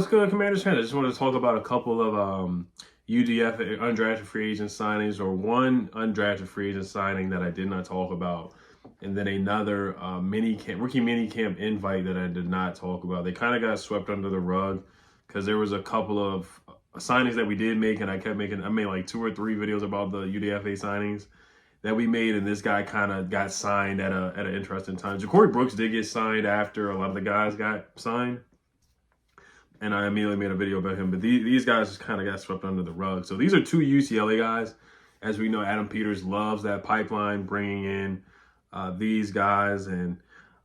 what's good, Commanders fans? I just wanted to talk about a couple of UDF undrafted free agent signings, or one undrafted free agent signing that I did not talk about, and then another rookie mini camp invite that I did not talk about. They kind of got swept under the rug because there was a couple of signings that we did make, and I made like 2 or 3 videos about the UDFA signings that we made, and this guy kind of got signed at an interesting time. Ja'Cory Brooks did get signed after a lot of the guys got signed, and I immediately made a video about him. But these guys just kind of got swept under the rug. So these are 2 UCLA guys. As we know, Adam Peters loves that pipeline, bringing in these guys. And,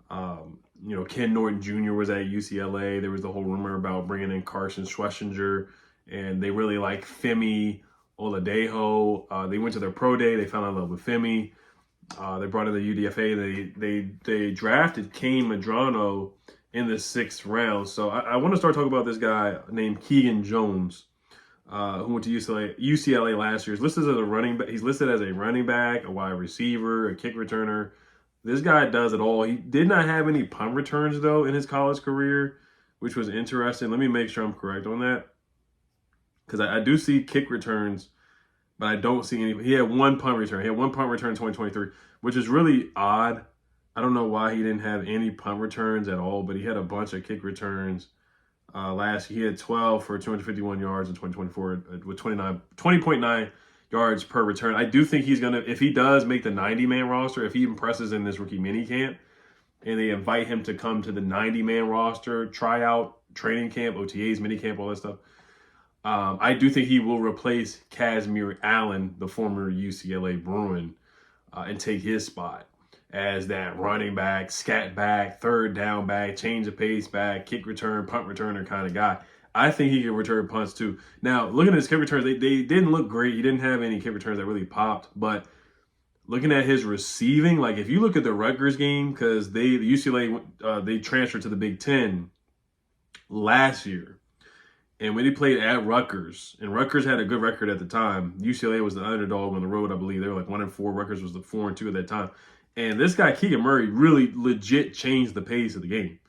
Ken Norton Jr. was at UCLA. There was the whole rumor about bringing in Carson Schlesinger, and they really like Femi Oladejo. They went to their pro day. They fell in love with Femi. They brought in the UDFA. They drafted Kane Medrano in the 6th round. So I want to start talking about this guy named Keegan Jones, who went to UCLA last year. He's listed as a running back. He's listed as a running back, a wide receiver, a kick returner. This guy does it all. He did not have any punt returns, though, in his college career, which was interesting. Let me make sure I'm correct on that, because I do see kick returns, but I don't see any. He had 1 punt return. He had 1 punt return in 2023, which is really odd. I don't know why he didn't have any punt returns at all, but he had a bunch of kick returns last year. He had 12 for 251 yards in 2024 with 20.9 yards per return. I do think he's going to, if he does make the 90-man roster, if he impresses in this rookie mini camp, and they invite him to come to the 90-man roster, tryout, training camp, OTAs, mini camp, all that stuff, I do think he will replace Casimir Allen, the former UCLA Bruin, and take his spot as that running back, scat back, third down back, change of pace back, kick return, punt returner kind of guy. I think he can return punts too. Now, looking at his kick returns, they didn't look great. He didn't have any kick returns that really popped. But looking at his receiving, like if you look at the Rutgers game, because the UCLA, they transferred to the Big Ten last year. And when he played at Rutgers, and Rutgers had a good record at the time, UCLA was the underdog on the road, I believe. They were like 1-4. Rutgers was the 4-2 at that time. And this guy, Keegan Murray, really legit changed the pace of the game,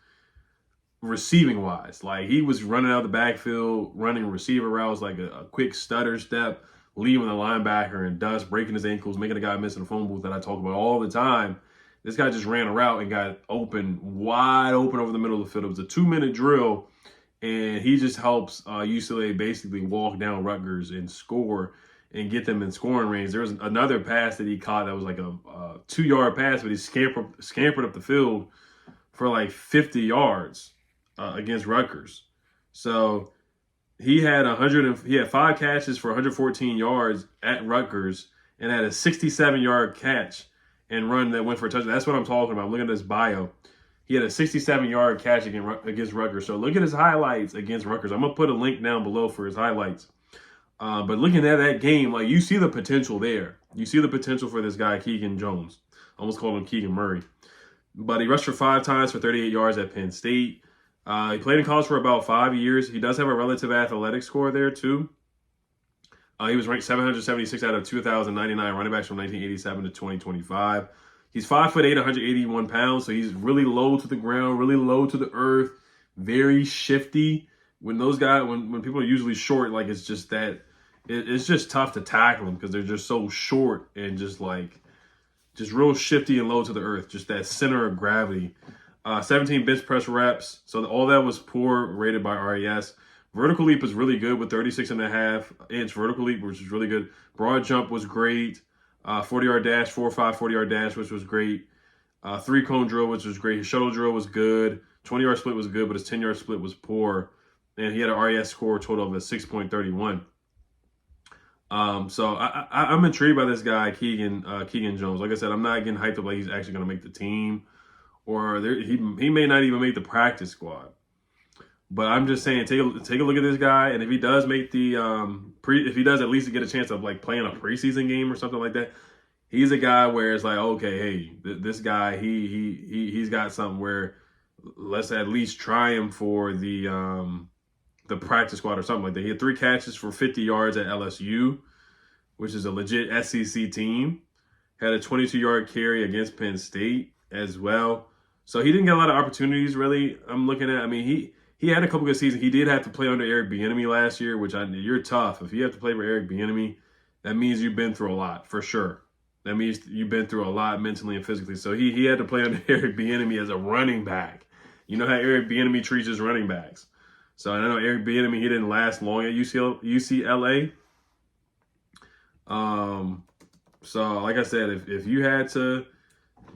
receiving-wise. Like, he was running out the backfield, running receiver routes, like a quick stutter step, leaving the linebacker in dust, breaking his ankles, making a guy miss in the phone booth that I talk about all the time. This guy just ran a route and got wide open over the middle of the field. It was a 2-minute drill, and he just helps UCLA basically walk down Rutgers and score and get them in scoring range. There was another pass that he caught that was like a 2-yard pass, but he scampered up the field for like 50 yards against Rutgers. So he had 5 catches for 114 yards at Rutgers and had a 67-yard catch and run that went for a touchdown. That's what I'm talking about. I'm looking at his bio. He had a 67-yard catch against Rutgers. So look at his highlights against Rutgers. I'm going to put a link down below for his highlights. But looking at that game, like, you see the potential there. You see the potential for this guy, Keegan Jones. I almost called him Keegan Murray. But he rushed for 5 times for 38 yards at Penn State. He played in college for about 5 years. He does have a relative athletic score there, too. He was ranked 776 out of 2,099 running backs from 1987 to 2025. He's 5'8", 181 pounds, so he's really low to the ground, really low to the earth, very shifty. When those guys, when people are usually short, like, it's just that, it's just tough to tackle them because they're just so short and just real shifty and low to the earth, just that center of gravity. 17 bench press reps, so all that was poor, rated by RAS. Vertical leap was really good with 36.5-inch vertical leap, which is really good. Broad jump was great. 40-yard dash, 4.5 40-yard dash, which was great. 3-cone drill, which was great. His shuttle drill was good. 20-yard split was good, but his 10-yard split was poor. And he had an RAS score total of a 6.31. So I'm intrigued by this guy, Keegan Jones. Like I said, I'm not getting hyped up like he's actually going to make the team, or he may not even make the practice squad. But I'm just saying, take a look at this guy, and if he does make the if he does at least get a chance of like playing a preseason game or something like that, he's a guy where it's like, okay, hey, this guy he's got something where let's at least try him for the practice squad or something like that. He had 3 catches for 50 yards at LSU, which is a legit SEC team. Had a 22-yard carry against Penn State as well. So he didn't get a lot of opportunities, really. I'm looking at, I mean, he had a couple good seasons. He did have to play under Eric Bieniemy last year, which you're tough. If you have to play for Eric Bieniemy, that means you've been through a lot for sure. That means you've been through a lot mentally and physically. So he had to play under Eric Bieniemy as a running back. You know how Eric Bieniemy treats his running backs. So I know Eric Bieniemy, he didn't last long at UCLA. So like I said, if you had to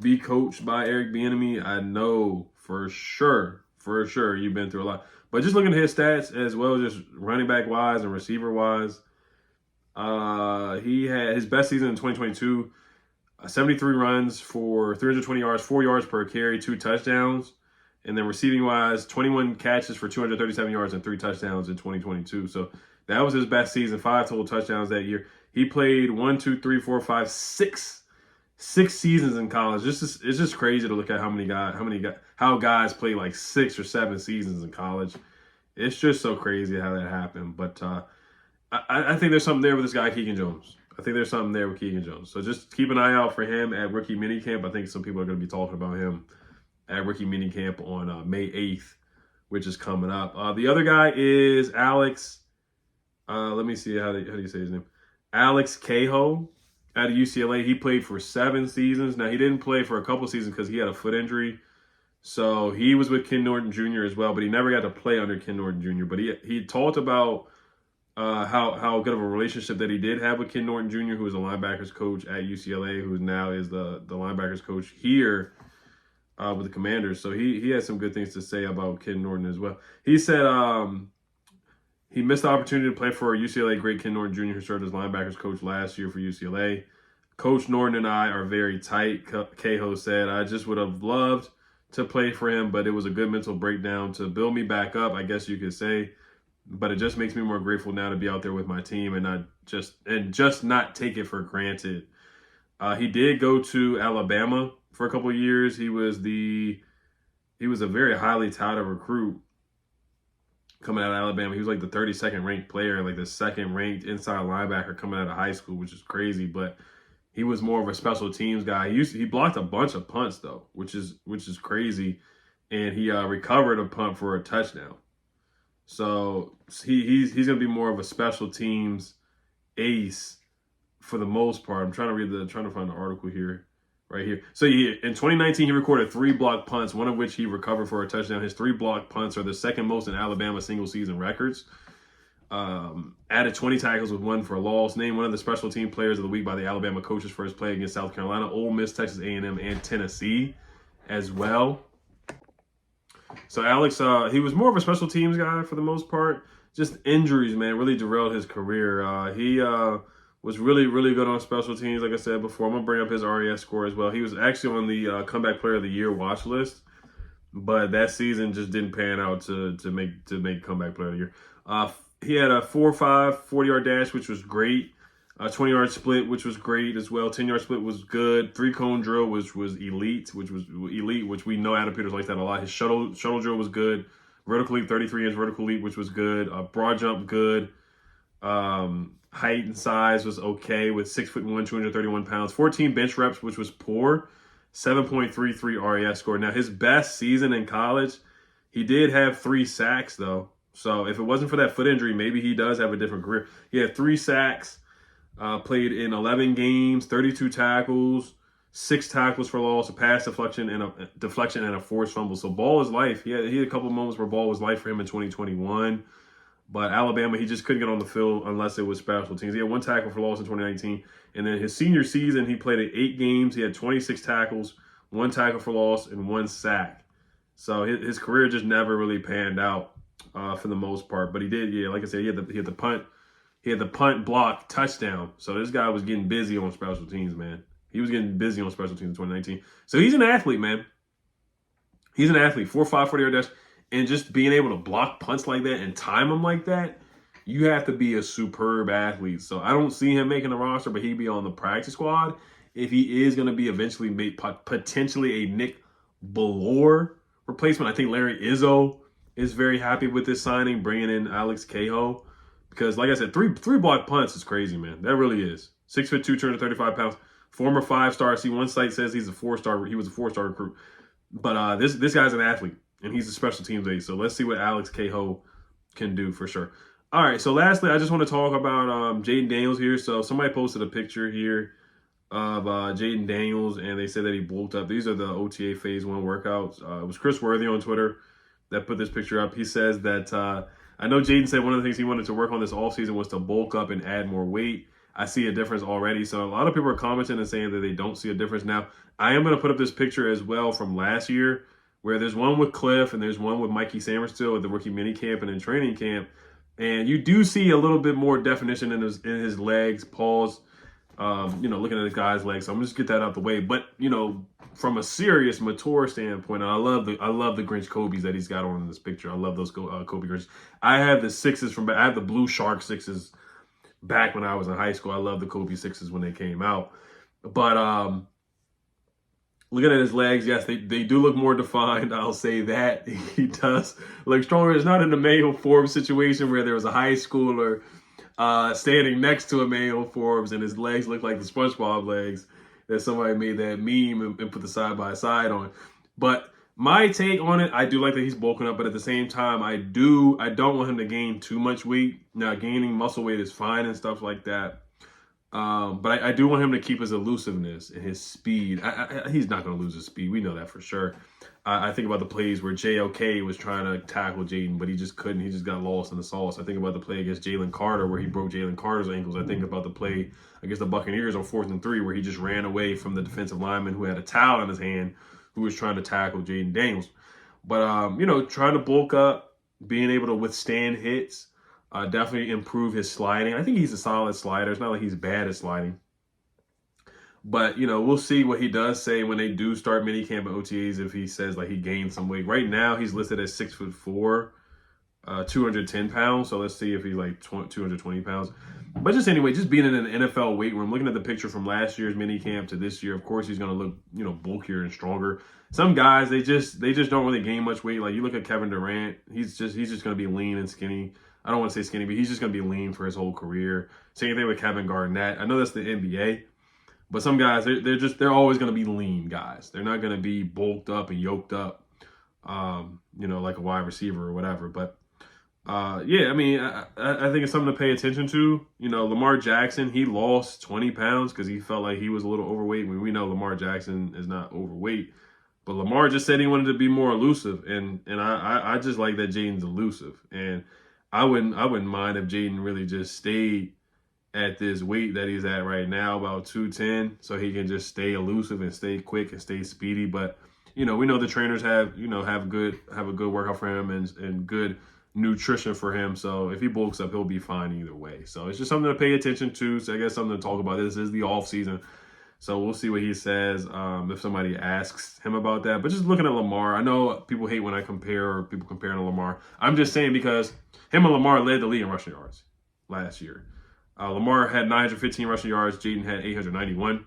be coached by Eric Bieniemy, I know for sure you've been through a lot. But just looking at his stats as well, just running back wise and receiver wise, he had his best season in 2022, 73 runs for 320 yards, 4 yards per carry, 2 touchdowns. And then receiving wise, 21 catches for 237 yards and 3 touchdowns in 2022. So that was his best season, 5 total touchdowns that year. He played 6 seasons in college. It's just crazy to look at how guys play like 6 or 7 seasons in college. It's just so crazy how that happened. But I think there's something there with this guy, Keegan Jones. I think there's something there with Keegan Jones. So just keep an eye out for him at rookie minicamp. I think some people are going to be talking about him at rookie minicamp on May 8th, which is coming up. The other guy is Alex. Let me see how do you say his name? Alex Cahoe out of UCLA. He played for 7 seasons. Now he didn't play for a couple seasons because he had a foot injury. So he was with Ken Norton Jr. as well, but he never got to play under Ken Norton Jr. But he talked about how good of a relationship that he did have with Ken Norton Jr., who was a linebackers coach at UCLA, who now is the linebackers coach here with the Commanders. So he had some good things to say about Ken Norton as well. He said he missed the opportunity to play for UCLA great Ken Norton Jr., who served as linebackers coach last year for UCLA. Coach Norton and I are very tight, Cahoe said. I just would have loved to play for him, but it was a good mental breakdown to build me back up, I guess you could say. But it just makes me more grateful now to be out there with my team and just not take it for granted. He did go to Alabama for a couple of years. He was a very highly touted recruit coming out of Alabama. He was like the 32nd ranked player, like the 2nd ranked inside linebacker coming out of high school, which is crazy. But he was more of a special teams guy. He blocked a bunch of punts though, which is crazy, and he recovered a punt for a touchdown. So he's going to be more of a special teams ace for the most part. I'm trying to find the article here. Right here. So in 2019, he recorded 3 blocked punts, one of which he recovered for a touchdown. His 3 blocked punts are the 2nd most in Alabama single-season records. Added 20 tackles with 1 for a loss. Named one of the special team players of the week by the Alabama coaches for his play against South Carolina, Ole Miss, Texas A&M, and Tennessee as well. So Alex, he was more of a special teams guy for the most part. Just injuries, man, really derailed his career. He was really, really good on special teams, like I said before. I'm going to bring up his RAS score as well. He was actually on the Comeback Player of the Year watch list, but that season just didn't pan out to make Comeback Player of the Year. He had a 4.5 40-yard dash, which was great. A 20-yard split, which was great as well. 10-yard split was good. 3-cone drill, which was elite, which we know Adam Peters likes that a lot. His shuttle drill was good. Vertical leap, 33-inch vertical leap, which was good. Broad jump, good. Height and size was okay with 6'1", 231 pounds. 14 bench reps, which was poor. 7.33 RAS score. Now, his best season in college, he did have 3 sacks, though. So if it wasn't for that foot injury, maybe he does have a different career. He had 3 sacks, played in 11 games, 32 tackles, 6 tackles for loss, a pass deflection, and a forced fumble. So ball was life. He had a couple of moments where ball was life for him in 2021. But Alabama, he just couldn't get on the field unless it was special teams. He had 1 tackle for loss in 2019. And then his senior season, he played in 8 games. He had 26 tackles, 1 tackle for loss, and 1 sack. So his career just never really panned out for the most part. But he did, like I said, he had the punt block touchdown. So this guy was getting busy on special teams, man. He was getting busy on special teams in 2019. So he's an athlete, man. He's an athlete. 4.5 40-yard dash. And just being able to block punts like that and time them like that, you have to be a superb athlete. So I don't see him making the roster, but he'd be on the practice squad if he is going to be eventually made potentially a Nick Bellore replacement. I think Larry Izzo is very happy with this signing, bringing in Alex Cahoe. Because, like I said, three block punts is crazy, man. That really is. 6'2", 235 pounds. Former 5-star. See, one site says he's a 4-star. He was a 4-star recruit. But this guy's an athlete. and he's a special teams ace. So let's see what Alex Cahoe can do for sure. All right, so lastly, I just want to talk about Jayden Daniels here. So somebody posted a picture here of Jayden Daniels, and they said that he bulked up. These are the OTA Phase 1 workouts. It was Chris Worthy on Twitter that put this picture up. He says that, I know Jayden said one of the things he wanted to work on this offseason was to bulk up and add more weight. I see a difference already. So a lot of people are commenting and saying that they don't see a difference. Now, I am going to put up this picture as well from last year, where there's one with Cliff and there's one with Mikey Samerstill at the rookie minicamp and in training camp. And you do see a little bit more definition in his legs, paws, looking at the guy's legs. So I'm just get that out the way. But, from a serious mature standpoint, I love the Grinch Kobe's that he's got on in this picture. I love those Kobe Grinch. I have the sixes I have the blue shark sixes back when I was in high school. I love the Kobe sixes when they came out. But looking at his legs, yes, they do look more defined. I'll say that. He does look stronger. It's not in the Mayo Forbes situation where there was a high schooler standing next to a Mayo Forbes and his legs look like the SpongeBob legs that somebody made that meme and put the side-by-side on. But my take on it, I do like that he's bulking up, but at the same time, I don't want him to gain too much weight. Now, gaining muscle weight is fine and stuff like that. But I do want him to keep his elusiveness and his speed. He's not going to lose his speed. We know that for sure. I think about the plays where JOK was trying to tackle Jayden, but he just couldn't. He just got lost in the sauce. I think about the play against Jalen Carter where he broke Jalen Carter's ankles. I think about the play against the Buccaneers on 4th and 3 where he just ran away from the defensive lineman who had a towel in his hand who was trying to tackle Jayden Daniels. But, trying to bulk up, being able to withstand hits, definitely improve his sliding. I think he's a solid slider. It's not like he's bad at sliding. But, we'll see what he does say when they do start minicamp and OTAs if he says, like, he gained some weight. Right now, he's listed as 6'4", 210 pounds. So let's see if he's, like, 220 pounds. But just anyway, just being in an NFL weight room, looking at the picture from last year's minicamp to this year, of course, he's going to look, bulkier and stronger. Some guys, they just don't really gain much weight. Like, you look at Kevin Durant, he's just going to be lean and skinny. I don't want to say skinny, but he's just going to be lean for his whole career. Same thing with Kevin Garnett. I know that's the NBA. But some guys, they're always going to be lean guys. They're not going to be bulked up and yoked up, like a wide receiver or whatever. But, I think it's something to pay attention to. Lamar Jackson, he lost 20 pounds because he felt like he was a little overweight. We know Lamar Jackson is not overweight. But Lamar just said he wanted to be more elusive. And I just like that Jayden's elusive. And I wouldn't mind if Jayden really just stayed at this weight that he's at right now, about 210, so he can just stay elusive and stay quick and stay speedy. But we know the trainers have a good workout for him and good nutrition for him. So if he bulks up, he'll be fine either way. So it's just something to pay attention to. So I guess something to talk about. This is the off season, so we'll see what he says if somebody asks him about that. But just looking at Lamar, I know people hate when I compare people comparing to Lamar. I'm just saying because him and Lamar led the league in rushing yards last year. Lamar had 915 rushing yards. Jayden had 891.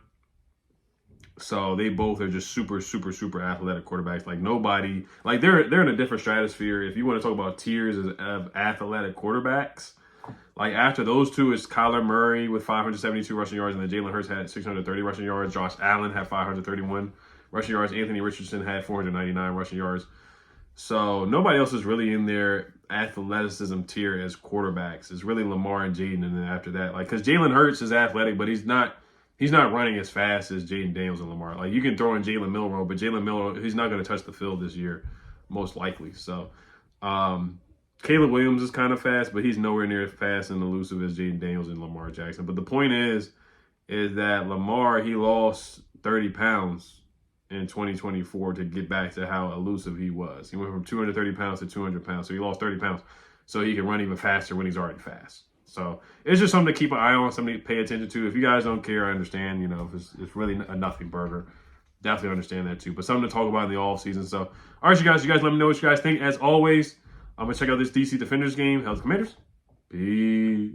So they both are just super, super, super athletic quarterbacks. Like nobody, like they're in a different stratosphere. If you want to talk about tiers of athletic quarterbacks, like after those two is Kyler Murray with 572 rushing yards, and then Jalen Hurts had 630 rushing yards. Josh Allen had 531 rushing yards. Anthony Richardson had 499 rushing yards. So nobody else is really in their athleticism tier as quarterbacks. It's really Lamar and Jayden, and then after that, like, because Jalen Hurts is athletic, but he's not running as fast as Jayden Daniels and Lamar. Like, you can throw in Jalen Milroe, but Jalen Milroe, he's not going to touch the field this year, most likely. So Caleb Williams is kind of fast, but he's nowhere near as fast and elusive as Jayden Daniels and Lamar Jackson. But the point is that Lamar, he lost 30 pounds in 2024 to get back to how elusive he was. He went from 230 pounds to 200 pounds. So he lost 30 pounds so he can run even faster when he's already fast. So it's just something to keep an eye on, something to pay attention to. If you guys don't care, I understand. If it's really a nothing burger, definitely understand that too. But something to talk about in the off season. So, all right, you guys let me know what you guys think. As always, I'm going to check out this DC Defenders game. How's the Commanders? Peace.